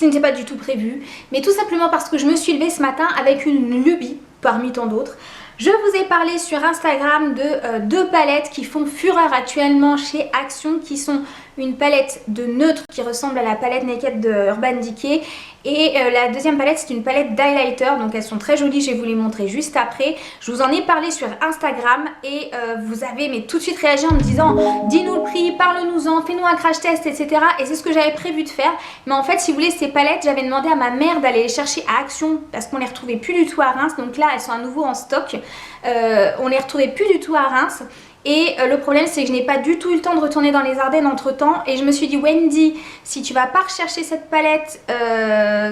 n'était pas du tout prévu, mais tout simplement parce que je me suis levée ce matin avec une lubie parmi tant d'autres. Je vous ai parlé sur Instagram de deux palettes qui font fureur actuellement chez Action, qui sont une palette de neutre qui ressemble à la palette Naked de Urban Decay, et la deuxième palette c'est une palette d'highlighter, donc elles sont très jolies, je vais vous les montrer juste après. Je vous en ai parlé sur Instagram et vous avez tout de suite réagi en me disant dis-nous le prix, parle-nous-en, fais-nous un crash test, etc. Et c'est ce que j'avais prévu de faire, mais en fait si vous voulez ces palettes, j'avais demandé à ma mère d'aller les chercher à Action parce qu'on les retrouvait plus du tout à Reims, donc là elles sont à nouveau en stock. On les retrouvait plus du tout à Reims. Et le problème c'est que je n'ai pas du tout eu le temps de retourner dans les Ardennes entre temps. Et je me suis dit Wendy, si tu vas pas rechercher cette palette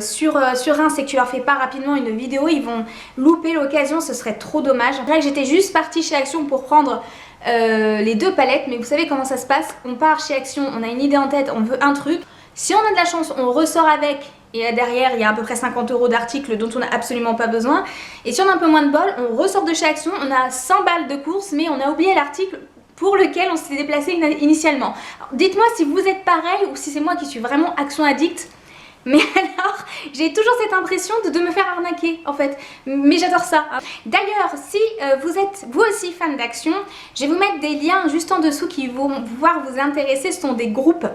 sur Reims et que tu leur fais pas rapidement une vidéo, ils vont louper l'occasion, ce serait trop dommage. Là j'étais juste partie chez Action pour prendre les deux palettes. Mais vous savez comment ça se passe, on part chez Action, on a une idée en tête, on veut un truc. Si on a de la chance, on ressort avec. Et derrière, il y a à peu près 50 € d'articles dont on n'a absolument pas besoin. Et si on a un peu moins de bol, on ressort de chez Action, on a 100 balles de course, mais on a oublié l'article pour lequel on s'était déplacé initialement. Dites-moi si vous êtes pareil ou si c'est moi qui suis vraiment Action addict. Mais alors, j'ai toujours cette impression de me faire arnaquer en fait. Mais j'adore ça. D'ailleurs, si vous êtes vous aussi fan d'Action, je vais vous mettre des liens juste en dessous qui vont pouvoir vous intéresser. Ce sont des groupes.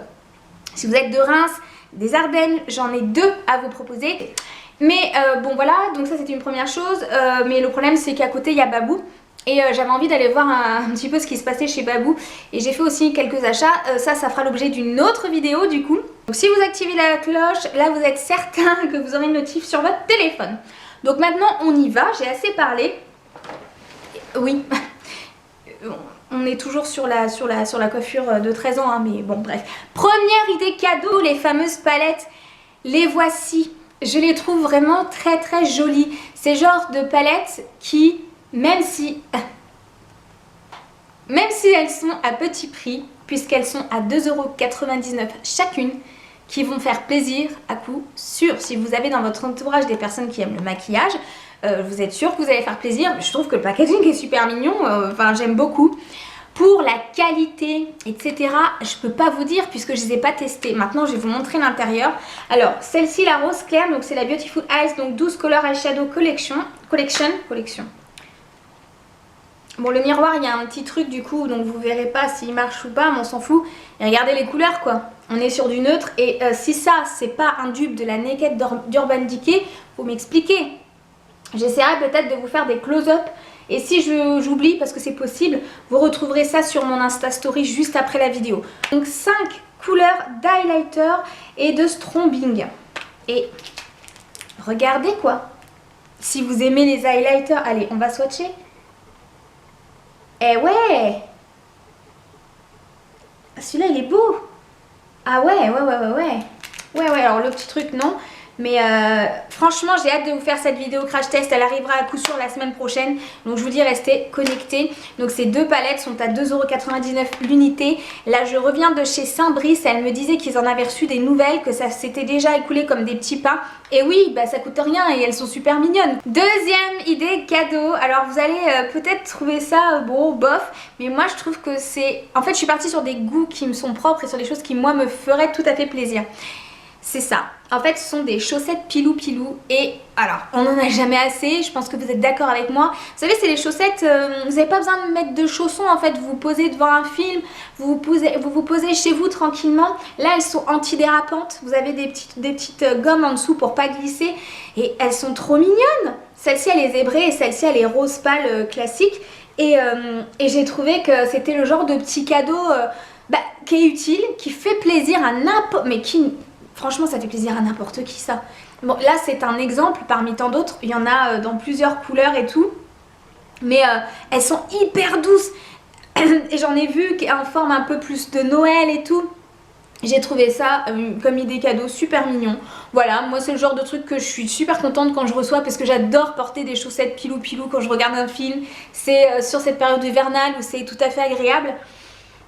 Si vous êtes de Reims, des Ardennes, j'en ai deux à vous proposer. Mais bon voilà, donc ça c'était une première chose. Mais le problème c'est qu'à côté il y a Babou. Et j'avais envie d'aller voir un petit peu ce qui se passait chez Babou. Et j'ai fait aussi quelques achats. Ça fera l'objet d'une autre vidéo du coup. Donc si vous activez la cloche, là vous êtes certain que vous aurez une notif sur votre téléphone. Donc maintenant on y va, j'ai assez parlé. Oui. On est toujours sur la coiffure de 13 ans, hein, mais bon bref. Première idée cadeau, les fameuses palettes. Les voici. Je les trouve vraiment très très jolies. C'est genre de palettes qui, même si elles sont à petit prix, puisqu'elles sont à 2,99 € chacune, qui vont faire plaisir à coup sûr. Si vous avez dans votre entourage des personnes qui aiment le maquillage, vous êtes sûr que vous allez faire plaisir. Je trouve que le packaging est super mignon, enfin j'aime beaucoup. Pour la qualité, etc., je peux pas vous dire puisque je les ai pas testées. Maintenant je vais vous montrer l'intérieur. Alors celle-ci, la rose claire, donc c'est la Beautiful Eyes, donc 12 Color Eyeshadow Collection. Bon, le miroir il y a un petit truc du coup, donc vous verrez pas s'il marche ou pas, mais on s'en fout. Et regardez les couleurs quoi, on est sur du neutre. Et si ça c'est pas un dupe de la Naked d'Urban Decay, faut m'expliquer. J'essaierai peut-être de vous faire des close-up. Et si j'oublie, parce que c'est possible, vous retrouverez ça sur mon Insta Story juste après la vidéo. Donc 5 couleurs d'highlighter et de strobing. Et regardez quoi. Si vous aimez les highlighters, allez, on va swatcher. Eh ouais. Celui-là, il est beau. Ah ouais. Ouais, alors le petit truc, non. Mais franchement j'ai hâte de vous faire cette vidéo crash test, elle arrivera à coup sûr la semaine prochaine. Donc je vous dis restez connectés. Donc ces deux palettes sont à 2,99 € l'unité. Là je reviens de chez Saint-Brice, elle me disait qu'ils en avaient reçu des nouvelles, que ça s'était déjà écoulé comme des petits pains. Et oui, bah ça coûte rien et elles sont super mignonnes. Deuxième idée cadeau, alors vous allez peut-être trouver ça bon, bof. Mais moi je trouve que c'est... En fait je suis partie sur des goûts qui me sont propres et sur des choses qui moi me feraient tout à fait plaisir. C'est ça. En fait, ce sont des chaussettes pilou pilou. Et alors, on n'en a jamais assez. Je pense que vous êtes d'accord avec moi. Vous savez, c'est les chaussettes, vous n'avez pas besoin de mettre de chaussons. En fait, vous vous posez devant un film, vous vous posez chez vous tranquillement. Là, elles sont antidérapantes. Vous avez des petites gommes en dessous pour pas glisser. Et elles sont trop mignonnes. Celle-ci, elle est zébrée et celle-ci, elle est rose pâle classique. Et j'ai trouvé que c'était le genre de petit cadeau qui est utile, qui fait plaisir à n'importe... Mais qui... Franchement, ça fait plaisir à n'importe qui ça. Bon, là c'est un exemple parmi tant d'autres. Il y en a dans plusieurs couleurs et tout. Mais elles sont hyper douces. Et j'en ai vu en forme un peu plus de Noël et tout. J'ai trouvé ça comme idée cadeau super mignon. Voilà, moi c'est le genre de truc que je suis super contente quand je reçois parce que j'adore porter des chaussettes pilou pilou quand je regarde un film. C'est sur cette période hivernale où c'est tout à fait agréable.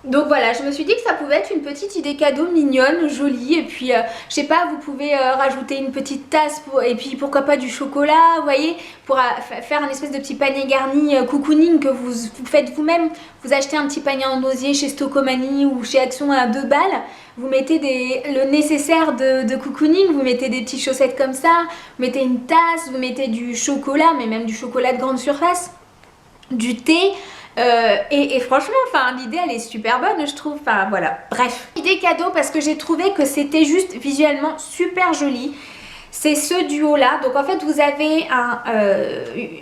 Donc voilà, je me suis dit que ça pouvait être une petite idée cadeau mignonne, jolie, et puis je sais pas, vous pouvez rajouter une petite tasse et puis pourquoi pas du chocolat, vous voyez, pour faire un espèce de petit panier garni cocooning que vous faites vous-même. Vous achetez un petit panier en osier chez Stocomanie ou chez Action à 2 balles, vous mettez le nécessaire de cocooning, vous mettez des petites chaussettes comme ça, vous mettez une tasse, vous mettez du chocolat, mais même du chocolat de grande surface, du thé. Et franchement, enfin, l'idée elle est super bonne, je trouve. Enfin voilà, bref. Idée cadeau parce que j'ai trouvé que c'était juste visuellement super joli. C'est ce duo là. Donc en fait, vous avez un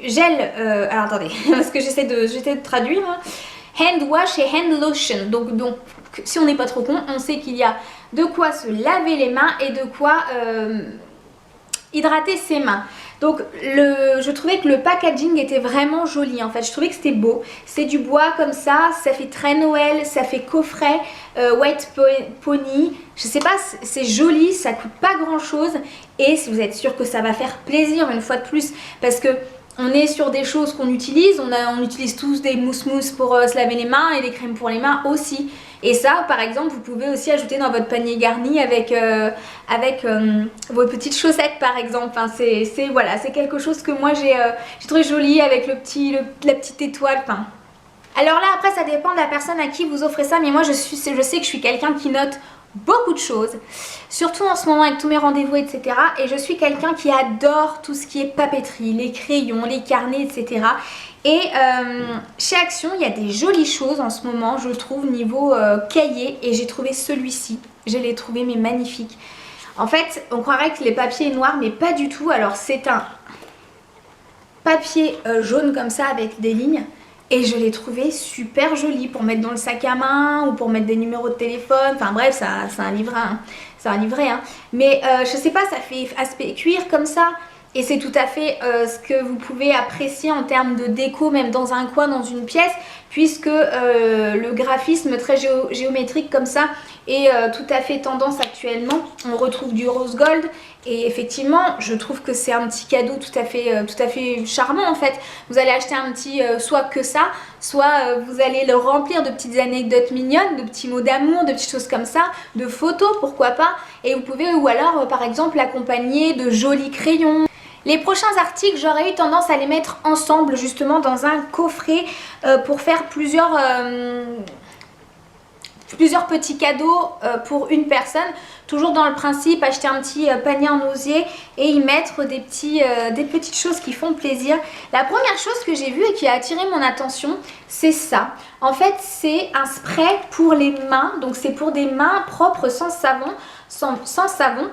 gel. Alors attendez, parce que j'essaie de traduire. Hein. Hand wash et hand lotion. Donc si on n'est pas trop con, on sait qu'il y a de quoi se laver les mains et de quoi hydrater ses mains. Donc je trouvais que le packaging était vraiment joli en fait, je trouvais que c'était beau. C'est du bois comme ça fait très Noël, ça fait coffret, white pony. Je sais pas, c'est joli, ça coûte pas grand chose. Et si vous êtes sûr que ça va faire plaisir une fois de plus, parce que on est sur des choses qu'on utilise, on utilise tous des mousse-mousse pour se laver les mains et des crèmes pour les mains aussi. Et ça, par exemple, vous pouvez aussi ajouter dans votre panier garni avec vos petites chaussettes, par exemple. Enfin, voilà, c'est quelque chose que moi j'ai trouvé joli avec la petite étoile. Enfin, alors là, après, ça dépend de la personne à qui vous offrez ça, mais moi, je sais que je suis quelqu'un qui note beaucoup de choses, surtout en ce moment avec tous mes rendez-vous, etc. Et je suis quelqu'un qui adore tout ce qui est papeterie, les crayons, les carnets, etc. Et chez Action, il y a des jolies choses en ce moment, je trouve, niveau cahier. Et j'ai trouvé celui-ci, je l'ai trouvé mais magnifique. En fait, on croirait que les papiers noirs, mais pas du tout. Alors c'est un papier jaune comme ça avec des lignes. Et je l'ai trouvé super joli pour mettre dans le sac à main ou pour mettre des numéros de téléphone. Enfin bref, c'est un livret, hein. C'est un livret, hein. Mais je sais pas, ça fait aspect cuir comme ça. Et c'est tout à fait ce que vous pouvez apprécier en termes de déco, même dans un coin, dans une pièce, puisque le graphisme très géométrique comme ça est tout à fait tendance actuellement. On retrouve du rose gold et effectivement, je trouve que c'est un petit cadeau tout à fait charmant en fait. Vous allez acheter un petit, soit que ça, soit vous allez le remplir de petites anecdotes mignonnes, de petits mots d'amour, de petites choses comme ça, de photos, pourquoi pas. Et vous pouvez, ou alors par exemple, l'accompagner de jolis crayons. Les prochains articles, j'aurais eu tendance à les mettre ensemble justement dans un coffret pour faire plusieurs petits cadeaux pour une personne. Toujours dans le principe, acheter un petit panier en osier et y mettre des petites choses qui font plaisir. La première chose que j'ai vue et qui a attiré mon attention, c'est ça. En fait, c'est un spray pour les mains. Donc c'est pour des mains propres sans savon. Sans savon.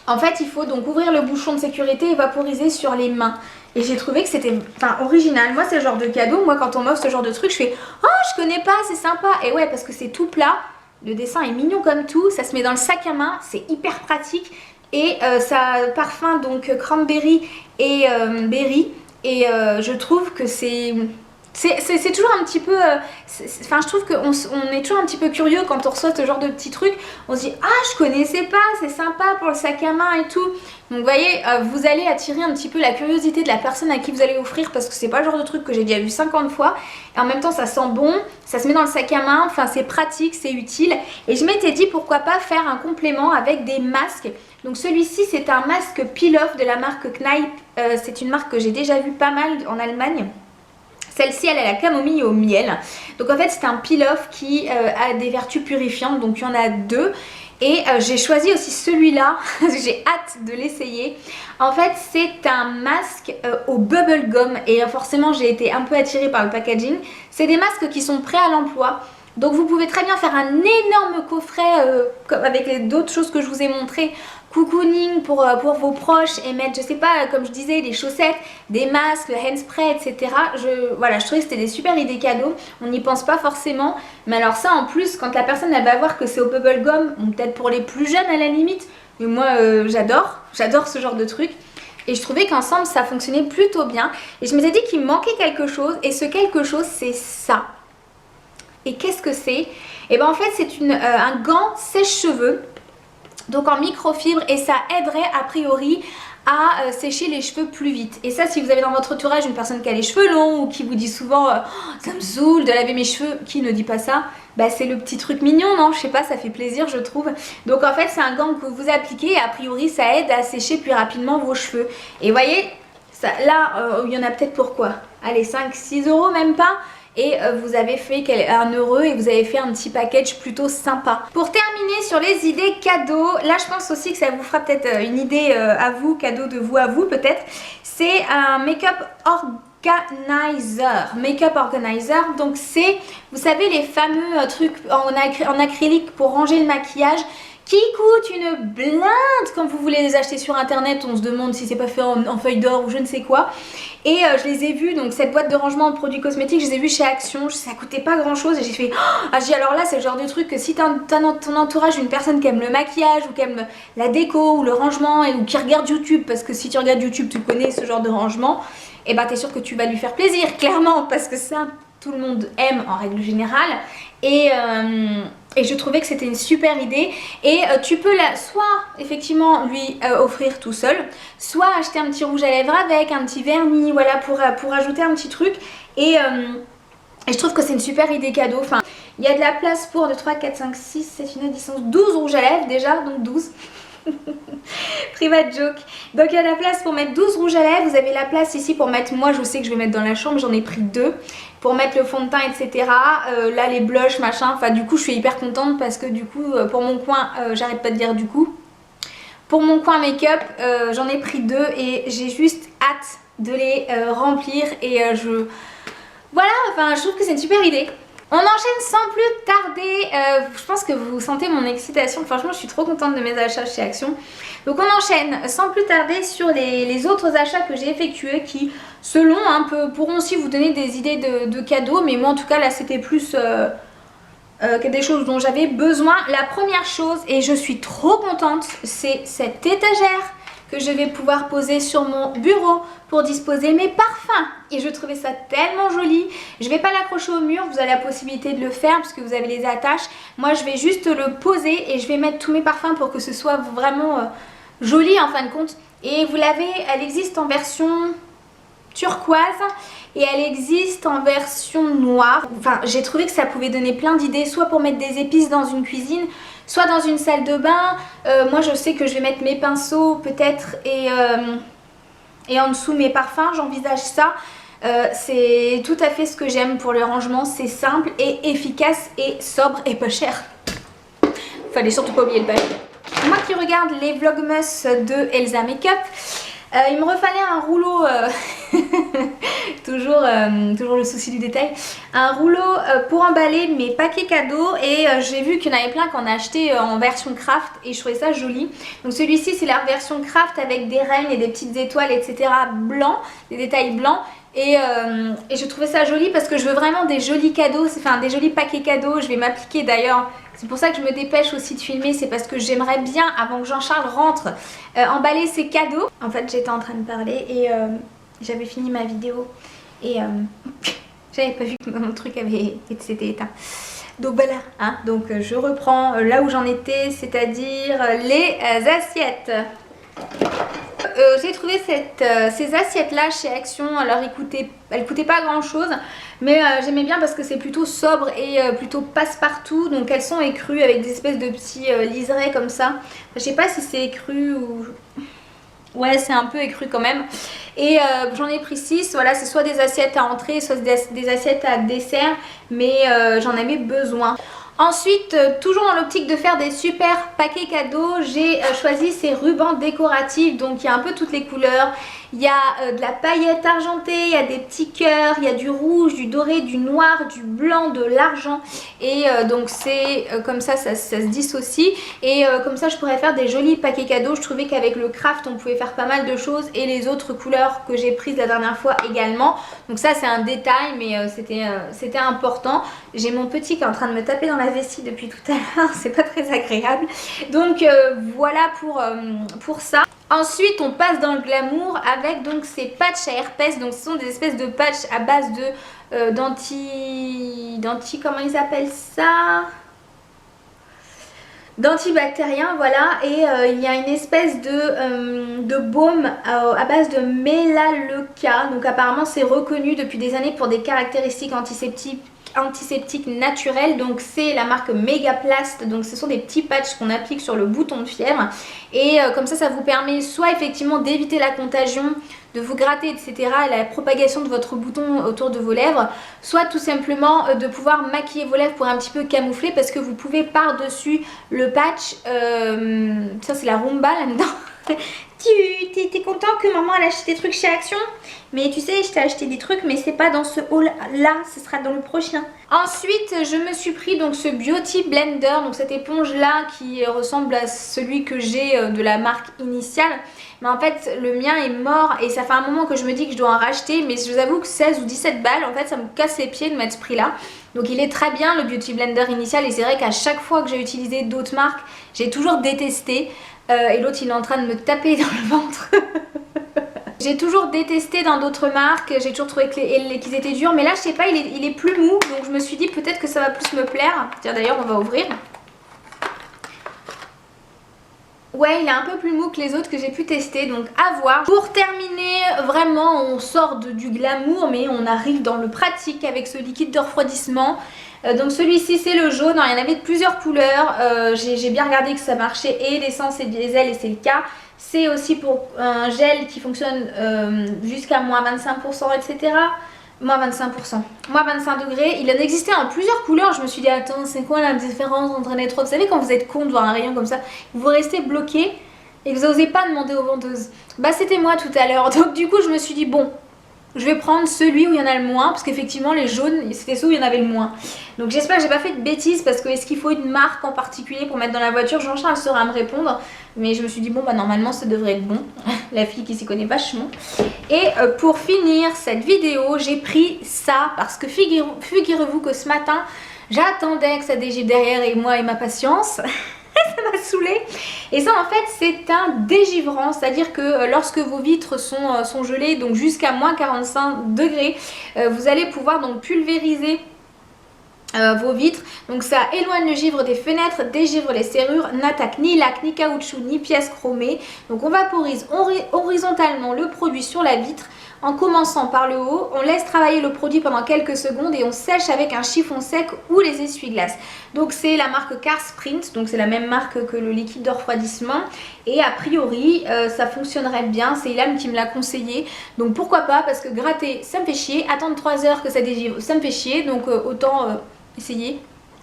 En fait, il faut donc ouvrir le bouchon de sécurité et vaporiser sur les mains. Et j'ai trouvé que c'était original. Moi, c'est le genre de cadeau. Moi, quand on m'offre ce genre de truc, je fais « Oh, je connais pas, c'est sympa !» Et ouais, parce que c'est tout plat. Le dessin est mignon comme tout. Ça se met dans le sac à main. C'est hyper pratique. Et ça a parfum donc cranberry et berry. Et je trouve que c'est toujours un petit peu... je trouve qu'on est toujours un petit peu curieux quand on reçoit ce genre de petits trucs. On se dit « Ah, je connaissais pas, c'est sympa pour le sac à main et tout. » Donc vous voyez, vous allez attirer un petit peu la curiosité de la personne à qui vous allez offrir parce que c'est pas le genre de truc que j'ai déjà vu 50 fois. Et en même temps, ça sent bon, ça se met dans le sac à main, enfin c'est pratique, c'est utile. Et je m'étais dit pourquoi pas faire un complément avec des masques. Donc celui-ci, c'est un masque peel-off de la marque Kneipp. C'est une marque que j'ai déjà vu pas mal en Allemagne. Celle-ci, elle a la camomille au miel. Donc en fait, c'est un peel-off qui a des vertus purifiantes. Donc il y en a deux. Et j'ai choisi aussi celui-là. J'ai hâte de l'essayer. En fait, c'est un masque au bubble gum. Et forcément, j'ai été un peu attirée par le packaging. C'est des masques qui sont prêts à l'emploi. Donc vous pouvez très bien faire un énorme coffret comme avec d'autres choses que je vous ai montrées. Cocooning pour vos proches et mettre, je sais pas, comme je disais, des chaussettes, des masques, le handspray, etc. Voilà, je trouvais que c'était des super idées cadeaux. On n'y pense pas forcément. Mais alors ça, en plus, quand la personne elle va voir que c'est au bubble gum, ou peut-être pour les plus jeunes à la limite, mais moi j'adore ce genre de truc. Et je trouvais qu'ensemble ça fonctionnait plutôt bien. Et je m'étais dit qu'il me manquait quelque chose. Et ce quelque chose, c'est ça. Et qu'est-ce que c'est? Et bien en fait, c'est un gant sèche-cheveux. Donc en microfibre et ça aiderait a priori à sécher les cheveux plus vite. Et ça, si vous avez dans votre entourage une personne qui a les cheveux longs ou qui vous dit souvent ça me saoule de laver mes cheveux, qui ne dit pas ça, bah c'est le petit truc mignon, non? Je sais pas, ça fait plaisir je trouve. Donc en fait c'est un gant que vous appliquez et a priori ça aide à sécher plus rapidement vos cheveux. Et voyez, ça, là il y en a peut-être pour quoi? Allez, 5-6 euros même pas. Et vous avez fait 1 euro et vous avez fait un petit package plutôt sympa. Pour terminer sur les idées cadeaux, là je pense aussi que ça vous fera peut-être une idée à vous, cadeau de vous à vous peut-être. C'est un make-up organizer. Make-up organizer, donc c'est, vous savez les fameux trucs en acrylique pour ranger le maquillage qui coûtent une blinde quand vous voulez les acheter sur internet. On se demande si c'est pas fait en feuille d'or ou je ne sais quoi. Et je les ai vus, donc cette boîte de rangement de produits cosmétiques, je les ai vus chez Action, ça coûtait pas grand chose et j'ai fait alors là c'est le genre de truc que si t'as dans ton entourage une personne qui aime le maquillage ou qui aime la déco ou le rangement ou qui regarde YouTube, parce que si tu regardes YouTube tu connais ce genre de rangement, et bah t'es sûr que tu vas lui faire plaisir, clairement, parce que ça tout le monde aime en règle générale. Et je trouvais que c'était une super idée. Et tu peux soit effectivement lui offrir tout seul, soit acheter un petit rouge à lèvres avec, un petit vernis, voilà, pour ajouter un petit truc. Et je trouve que c'est une super idée cadeau. Enfin, il y a de la place pour 2, 3, 4, 5, 6, 7, 8, 9, 10, 11, 12 rouges à lèvres déjà, donc 12. Private joke. Donc il y a la place pour mettre 12 rouges à lèvres. Vous avez la place ici pour mettre, moi je sais que je vais mettre dans la chambre, j'en ai pris 2 pour mettre le fond de teint, etc. Là les blushs machin, enfin du coup je suis hyper contente parce que du coup pour mon coin, j'arrête pas de dire du coup, pour mon coin make-up j'en ai pris 2 et j'ai juste hâte de les remplir. Et voilà, enfin je trouve que c'est une super idée. On enchaîne sans plus tarder, je pense que vous sentez mon excitation, franchement je suis trop contente de mes achats chez Action. Donc on enchaîne sans plus tarder sur les autres achats que j'ai effectués qui, selon un peu, pourront aussi vous donner des idées de cadeaux. Mais moi en tout cas là c'était plus des choses dont j'avais besoin. La première chose, et je suis trop contente, c'est cette étagère que je vais pouvoir poser sur mon bureau pour disposer mes parfums. Et je trouvais ça tellement joli. Je ne vais pas l'accrocher au mur, vous avez la possibilité de le faire parce que vous avez les attaches. Moi je vais juste le poser et je vais mettre tous mes parfums pour que ce soit vraiment joli en fin de compte. Et vous l'avez, elle existe en version turquoise et elle existe en version noire. Enfin j'ai trouvé que ça pouvait donner plein d'idées, soit pour mettre des épices dans une cuisine, soit dans une salle de bain. Moi je sais que je vais mettre mes pinceaux peut-être et en dessous mes parfums, j'envisage ça. C'est tout à fait ce que j'aime pour le rangement, c'est simple et efficace et sobre et pas cher. Fallait surtout pas oublier le paquet. Moi qui regarde les vlogmas de Elsa Makeup, il me refallait un rouleau, toujours le souci du détail, un rouleau pour emballer mes paquets cadeaux. Et j'ai vu qu'il y en avait plein qu'on a acheté en version craft et je trouvais ça joli. Donc celui-ci c'est la version craft avec des reines et des petites étoiles etc, blancs, des détails blancs. Et je trouvais ça joli parce que je veux vraiment des jolis cadeaux, enfin des jolis paquets cadeaux. Je vais m'appliquer d'ailleurs, c'est pour ça que je me dépêche aussi de filmer, c'est parce que j'aimerais bien, avant que Jean-Charles rentre, emballer ses cadeaux. En fait j'étais en train de parler et j'avais fini ma vidéo et j'avais pas vu que mon truc s'était éteint. Donc voilà, hein, donc je reprends là où j'en étais, c'est-à-dire les assiettes. J'ai trouvé ces assiettes là chez Action. Alors elles coûtaient pas grand chose, mais j'aimais bien parce que c'est plutôt sobre et plutôt passe-partout. Donc elles sont écrues avec des espèces de petits liserés comme ça. Je sais pas si c'est écru ou... Ouais, c'est un peu écru quand même. Et j'en ai pris 6. Voilà, c'est soit des assiettes à entrée, soit des assiettes à dessert, mais j'en avais besoin. Ensuite, toujours dans l'optique de faire des super paquets cadeaux, j'ai choisi ces rubans décoratifs. Donc il y a un peu toutes les couleurs. Il y a de la paillette argentée, il y a des petits cœurs, il y a du rouge, du doré, du noir, du blanc, de l'argent. Et donc c'est comme ça se dissocie. Et comme ça je pourrais faire des jolis paquets cadeaux. Je trouvais qu'avec le craft on pouvait faire pas mal de choses. Et les autres couleurs que j'ai prises la dernière fois également. Donc ça c'est un détail mais c'était important. J'ai mon petit qui est en train de me taper dans la vessie depuis tout à l'heure. C'est pas très agréable. Donc voilà pour ça. Ensuite on passe dans le glamour avec donc ces patchs à herpès. Donc ce sont des espèces de patchs à base de comment ils appellent ça, d'antibactérien, voilà, et il y a une espèce de baume à base de Melaleuca. Donc apparemment c'est reconnu depuis des années pour des caractéristiques antiseptiques naturelles. Donc c'est la marque Megaplast, donc ce sont des petits patchs qu'on applique sur le bouton de fièvre, et comme ça vous permet soit effectivement d'éviter la contagion, de vous gratter, etc., la propagation de votre bouton autour de vos lèvres, soit tout simplement de pouvoir maquiller vos lèvres pour un petit peu camoufler, parce que vous pouvez par-dessus le patch, ça c'est la Rumba là-dedans. Tu t'es content que maman elle a acheté des trucs chez Action? Mais tu sais, je t'ai acheté des trucs, mais c'est pas dans ce haul là, ce sera dans le prochain. Ensuite, je me suis pris donc ce Beauty Blender, donc cette éponge là qui ressemble à celui que j'ai de la marque initiale. Mais en fait, le mien est mort et ça fait un moment que je me dis que je dois en racheter, mais je vous avoue que 16 ou 17 balles, en fait, ça me casse les pieds de mettre ce prix-là. Donc il est très bien le Beauty Blender initial, et c'est vrai qu'à chaque fois que j'ai utilisé d'autres marques, j'ai toujours détesté. Et l'autre il est en train de me taper dans le ventre. J'ai toujours détesté dans d'autres marques, j'ai toujours trouvé qu'ils étaient durs, mais là je sais pas, il est plus mou, donc je me suis dit peut-être que ça va plus me plaire. Tiens, d'ailleurs on va ouvrir. Ouais, il est un peu plus mou que les autres que j'ai pu tester, donc à voir. Pour terminer, vraiment on sort du glamour, mais on arrive dans le pratique avec ce liquide de refroidissement. Donc celui-ci c'est le jaune, il y en avait de plusieurs couleurs, j'ai bien regardé que ça marchait et l'essence et diesel, et c'est le cas. C'est aussi pour un gel qui fonctionne jusqu'à moins 25%, etc. Moins 25%, moins 25 degrés. Il en existait en plusieurs couleurs. Je me suis dit, attends, c'est quoi la différence entre les trois? Vous savez, quand vous êtes con de voir un rayon comme ça, vous restez bloqué et que vous n'osez pas demander aux vendeuses. Bah c'était moi tout à l'heure. Donc du coup je me suis dit, bon, je vais prendre celui où il y en a le moins, parce qu'effectivement les jaunes c'était ceux où il y en avait le moins. Donc j'espère que j'ai pas fait de bêtises, parce que est-ce qu'il faut une marque en particulier pour mettre dans la voiture? Jean-Charles saura me répondre, mais je me suis dit bon bah normalement ça devrait être bon. La fille qui s'y connaît vachement. Et pour finir cette vidéo, j'ai pris ça parce que figurez-vous que ce matin j'attendais que ça dégivre derrière, et moi et ma patience ça m'a saoulée. Et ça en fait c'est un dégivrant, c'est à dire que lorsque vos vitres sont gelées, donc jusqu'à moins 45 degrés, vous allez pouvoir donc pulvériser vos vitres. Donc ça éloigne le givre des fenêtres, dégivre les serrures, n'attaque ni lac, ni caoutchouc, ni pièces chromées. Donc on vaporise horizontalement le produit sur la vitre en commençant par le haut. On laisse travailler le produit pendant quelques secondes et on sèche avec un chiffon sec ou les essuie-glaces. Donc c'est la marque Car Sprint, donc c'est la même marque que le liquide de refroidissement, et a priori ça fonctionnerait bien. C'est Ilham qui me l'a conseillé, donc pourquoi pas, parce que gratter ça me fait chier, attendre 3 heures que ça dégivre ça me fait chier, donc autant essayer,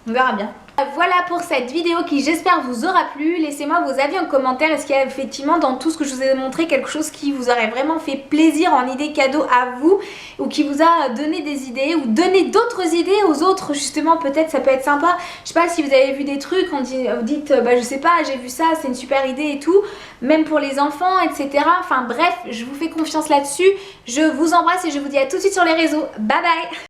on verra bien. Voilà pour cette vidéo qui j'espère vous aura plu. Laissez-moi vos avis en commentaire. Est-ce qu'il y a effectivement dans tout ce que je vous ai montré quelque chose qui vous aurait vraiment fait plaisir en idée cadeau à vous, ou qui vous a donné des idées, ou donné d'autres idées aux autres justement? Peut-être ça peut être sympa. Je sais pas si vous avez vu des trucs, vous dites bah je sais pas, j'ai vu ça, c'est une super idée et tout, même pour les enfants, etc. Enfin bref, je vous fais confiance là-dessus. Je vous embrasse et je vous dis à tout de suite sur les réseaux. Bye bye.